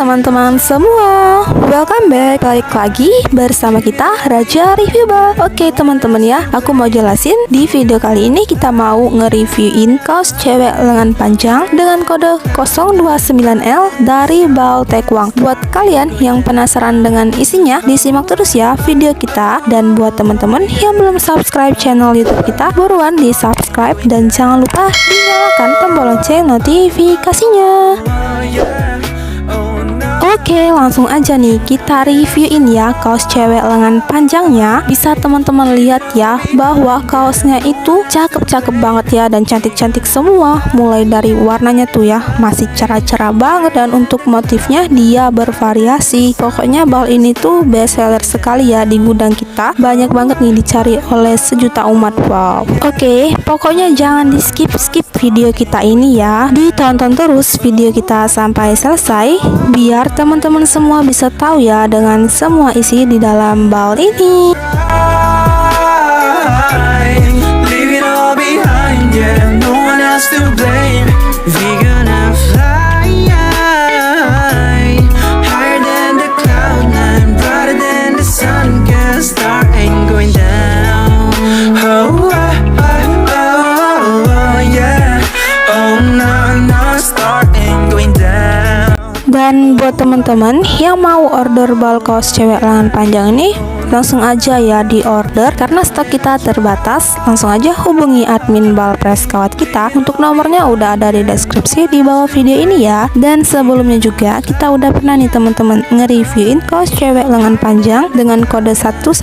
teman-teman semua, welcome back, balik lagi bersama kita Raja Review Bal. Oke teman-teman ya, aku mau jelasin di video kali ini kita mau nge-reviewin kaos cewek lengan panjang dengan kode 029L dari Bal Taekwang. Buat kalian yang penasaran dengan isinya, disimak terus ya video kita. Dan buat teman-teman yang belum subscribe channel YouTube kita, buruan di subscribe dan jangan lupa dinyalakan tombol lonceng notifikasinya. Oke, langsung aja nih kita reviewin ya kaos cewek lengan panjangnya. Bisa teman-teman lihat ya bahwa kaosnya itu cakep-cakep banget ya dan cantik-cantik semua. Mulai dari warnanya tuh ya masih cerah-cerah banget, dan untuk motifnya dia bervariasi. Pokoknya bal ini tuh best seller sekali ya di gudang kita. Banyak banget nih dicari oleh sejuta umat. Wow. Oke, pokoknya jangan di skip video kita ini ya. Ditonton terus video kita sampai selesai biar teman-teman semua bisa tahu ya dengan semua isi di dalam bal ini. Dan buat teman-teman yang mau order bal kaos cewek lengan panjang ini, langsung aja ya di order karena stok kita terbatas. Langsung aja hubungi admin bal press kawat kita. Untuk nomornya udah ada di deskripsi di bawah video ini ya. Dan sebelumnya juga kita udah pernah nih teman-teman nge-reviewin kaos cewek lengan panjang dengan kode 110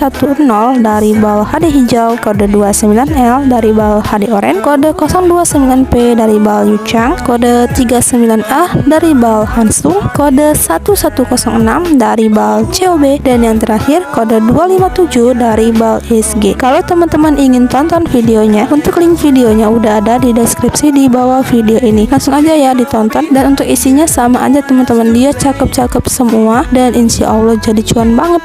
dari bal HD hijau, kode 29L dari bal HD oranye, kode 029P dari bal Yuchang, kode 39A dari bal Hansung, kode 1106 dari bal COB, dan yang terakhir kode 257 dari bal SG. Kalau teman-teman ingin tonton videonya, untuk link videonya udah ada di deskripsi di bawah video ini. Langsung aja ya ditonton. Dan untuk isinya sama aja teman-teman, dia cakep-cakep semua dan insya Allah jadi cuan banget.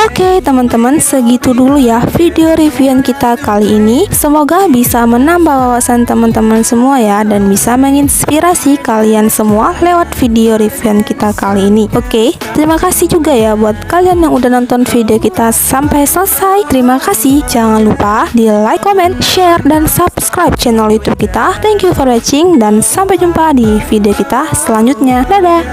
Oke teman-teman, segitu dulu ya video reviewan kita kali ini. Semoga bisa menambah wawasan teman-teman semua ya, dan bisa menginspirasi kalian semua lewat video reviewan kita kali ini. Oke, terima kasih juga ya buat kalian yang udah nonton video kita sampai selesai. Terima kasih, jangan lupa di like, comment, share, dan subscribe channel YouTube kita. Thank you for watching dan sampai jumpa di video kita selanjutnya. Dadah.